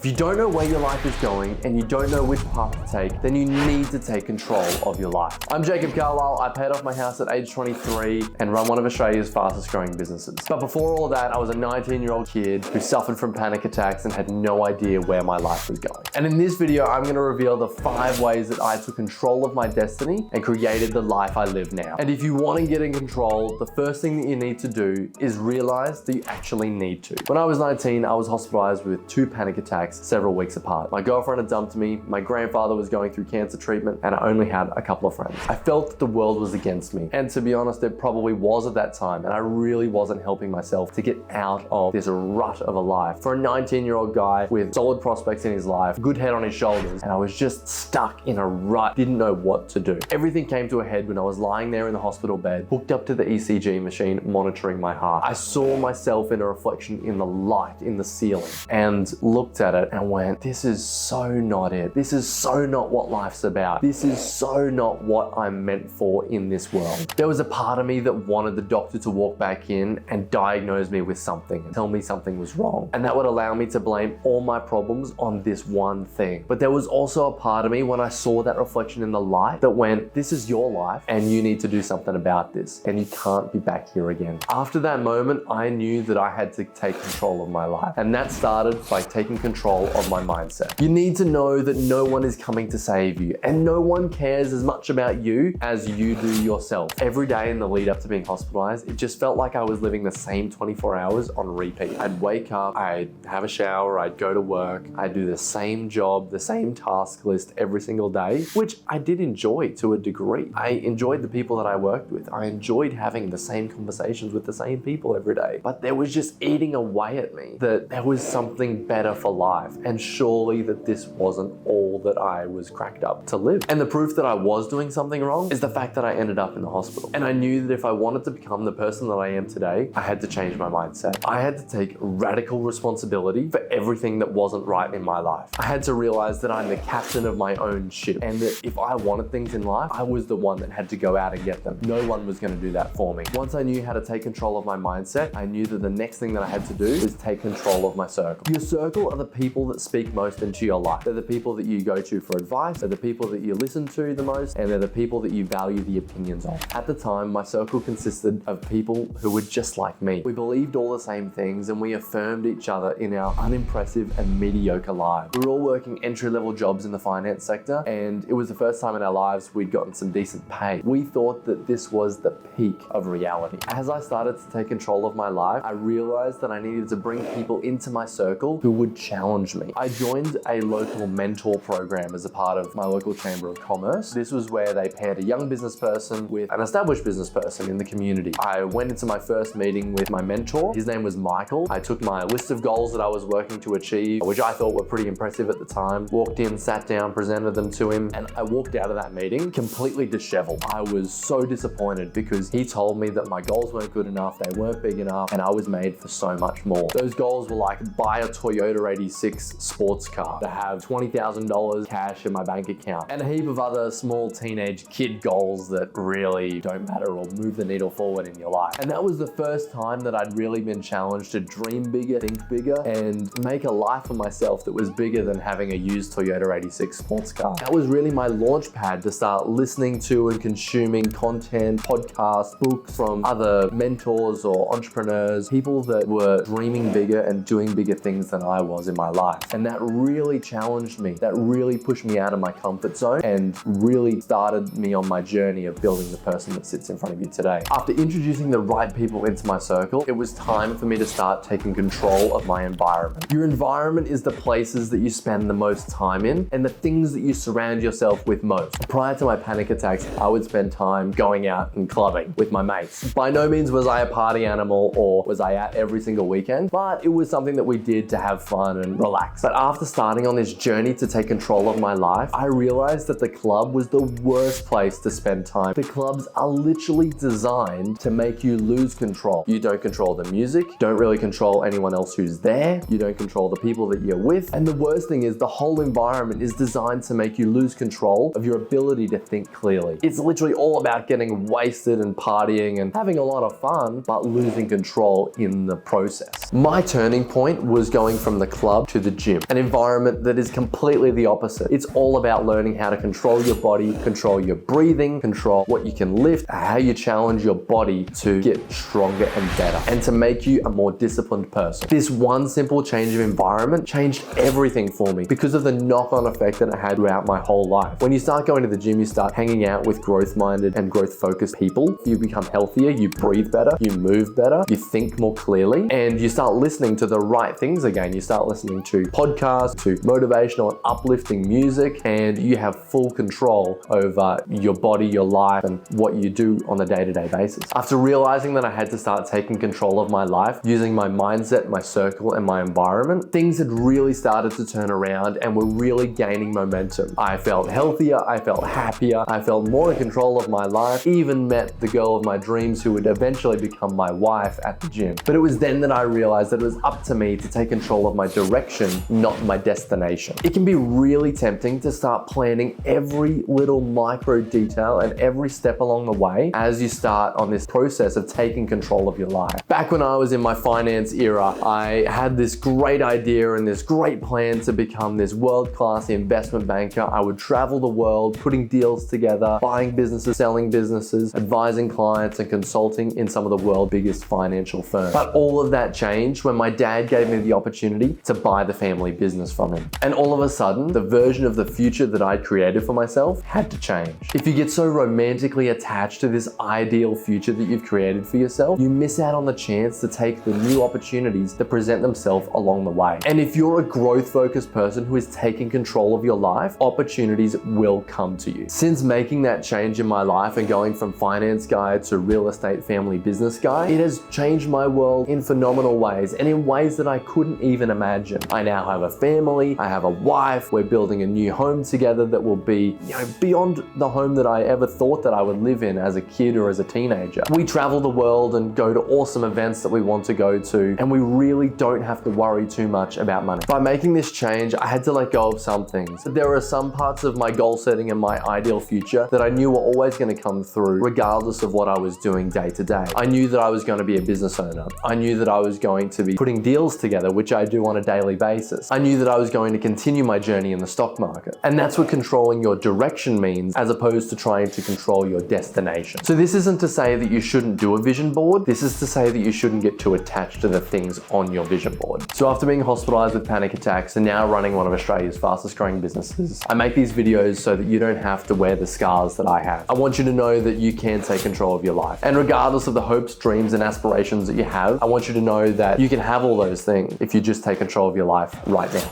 If you don't know where your life is going and you don't know which path to take, then you need to take control of your life. I'm Jacob Carlisle. I paid off my house at age 23 and run one of Australia's fastest growing businesses. But before all of that, I was a 19-year-old kid who suffered from panic attacks and had no idea where my life was going. And in this video, I'm going to reveal the 5 ways that I took control of my destiny and created the life I live now. And if you want to get in control, the first thing that you need to do is realize that you actually need to. When I was 19, I was hospitalized with 2 panic attacks several weeks apart. My girlfriend had dumped me, my grandfather was going through cancer treatment, and I only had a couple of friends. I felt that the world was against me. And to be honest, it probably was at that time, and I really wasn't helping myself to get out of this rut of a life. For a 19-year-old guy with solid prospects in his life, good head on his shoulders, and I was just stuck in a rut, didn't know what to do. Everything came to a head when I was lying there in the hospital bed, hooked up to the ECG machine, monitoring my heart. I saw myself in a reflection in the light in the ceiling and looked at it and went, this is so not it. This is so not what life's about. This is so not what I'm meant for in this world. There was a part of me that wanted the doctor to walk back in and diagnose me with something and tell me something was wrong. And that would allow me to blame all my problems on this one thing. But there was also a part of me when I saw that reflection in the light that went, this is your life and you need to do something about this and you can't be back here again. After that moment, I knew that I had to take control of my life. And that started by taking control of my mindset. You need to know that no one is coming to save you and no one cares as much about you as you do yourself. Every day in the lead up to being hospitalized, it just felt like I was living the same 24 hours on repeat. I'd wake up, I'd have a shower, I'd go to work, I'd do the same job, the same task list every single day, which I did enjoy to a degree. I enjoyed the people that I worked with. I enjoyed having the same conversations with the same people every day. But there was just eating away at me that there was something better for life. And surely that this wasn't all that I was cracked up to live. And the proof that I was doing something wrong is the fact that I ended up in the hospital. And I knew that if I wanted to become the person that I am today, I had to change my mindset. I had to take radical responsibility for everything that wasn't right in my life. I had to realize that I'm the captain of my own ship and that if I wanted things in life, I was the one that had to go out and get them. No one was going to do that for me. Once I knew how to take control of my mindset, I knew that the next thing that I had to do was take control of my circle. Your circle are the people that speak most into your life. They're the people that you go to for advice, they're the people that you listen to the most, and they're the people that you value the opinions of. At the time, my circle consisted of people who were just like me. We believed all the same things and we affirmed each other in our unimpressive and mediocre lives. We were all working entry-level jobs in the finance sector, and it was the first time in our lives we'd gotten some decent pay. We thought that this was the peak of reality. As I started to take control of my life, I realized that I needed to bring people into my circle who would challenge me. I joined a local mentor program as a part of my local chamber of commerce. This was where they paired a young business person with an established business person in the community. I went into my first meeting with my mentor. His name was Michael. I took my list of goals that I was working to achieve, which I thought were pretty impressive at the time, walked in, sat down, presented them to him, and I walked out of that meeting completely disheveled. I was so disappointed because he told me that my goals weren't good enough, they weren't big enough, and I was made for so much more. Those goals were like buy a Toyota 86 sports car, to have $20,000 cash in my bank account, and a heap of other small teenage kid goals that really don't matter or move the needle forward in your life. And that was the first time that I'd really been challenged to dream bigger, think bigger, and make a life for myself that was bigger than having a used Toyota 86 sports car. That was really my launch pad to start listening to and consuming content, podcasts, books from other mentors or entrepreneurs, people that were dreaming bigger and doing bigger things than I was in my life. And that really challenged me. That really pushed me out of my comfort zone and really started me on my journey of building the person that sits in front of you today. After introducing the right people into my circle, it was time for me to start taking control of my environment. Your environment is the places that you spend the most time in and the things that you surround yourself with most. Prior to my panic attacks, I would spend time going out and clubbing with my mates. By no means was I a party animal or was I out every single weekend, but it was something that we did to have fun and relax. But after starting on this journey to take control of my life, I realized that the club was the worst place to spend time. The clubs are literally designed to make you lose control. You don't control the music, don't really control anyone else who's there, you don't control the people that you're with, and the worst thing is the whole environment is designed to make you lose control of your ability to think clearly. It's literally all about getting wasted and partying and having a lot of fun, but losing control in the process. My turning point was going from the club to to the gym, an environment that is completely the opposite. It's all about learning how to control your body, control your breathing, control what you can lift, how you challenge your body to get stronger and better, and to make you a more disciplined person. This one simple change of environment changed everything for me because of the knock-on effect that it had throughout my whole life. When you start going to the gym, you start hanging out with growth-minded and growth-focused people. You become healthier, you breathe better, you move better, you think more clearly, and you start listening to the right things again. You start listening to podcasts, to motivational and uplifting music, and you have full control over your body, your life, and what you do on a day-to-day basis. After realizing that I had to start taking control of my life, using my mindset, my circle, and my environment, things had really started to turn around and were really gaining momentum. I felt healthier, I felt happier, I felt more in control of my life, even met the girl of my dreams who would eventually become my wife at the gym. But it was then that I realized that it was up to me to take control of my direction, not my destination. It can be really tempting to start planning every little micro detail and every step along the way as you start on this process of taking control of your life. Back when I was in my finance era, I had this great idea and this great plan to become this world-class investment banker. I would travel the world, putting deals together, buying businesses, selling businesses, advising clients, and consulting in some of the world's biggest financial firms. But all of that changed when my dad gave me the opportunity to buy the family business from him. And all of a sudden, the version of the future that I'd created for myself had to change. If you get so romantically attached to this ideal future that you've created for yourself, you miss out on the chance to take the new opportunities that present themselves along the way. And if you're a growth-focused person who is taking control of your life, opportunities will come to you. Since making that change in my life and going from finance guy to real estate family business guy, it has changed my world in phenomenal ways and in ways that I couldn't even imagine. I now have a family, I have a wife, we're building a new home together that will be, beyond the home that I ever thought that I would live in as a kid or as a teenager. We travel the world and go to awesome events that we want to go to, and we really don't have to worry too much about money. By making this change, I had to let go of some things. There are some parts of my goal setting and my ideal future that I knew were always going to come through regardless of what I was doing day to day. I knew that I was going to be a business owner. I knew that I was going to be putting deals together, which I do on a daily basis. I knew that I was going to continue my journey in the stock market. And that's what controlling your direction means, as opposed to trying to control your destination. So this isn't to say that you shouldn't do a vision board. This is to say that you shouldn't get too attached to the things on your vision board. So after being hospitalized with panic attacks and now running one of Australia's fastest growing businesses, I make these videos so that you don't have to wear the scars that I have. I want you to know that you can take control of your life. And regardless of the hopes, dreams, and aspirations that you have, I want you to know that you can have all those things if you just take control of your life right now.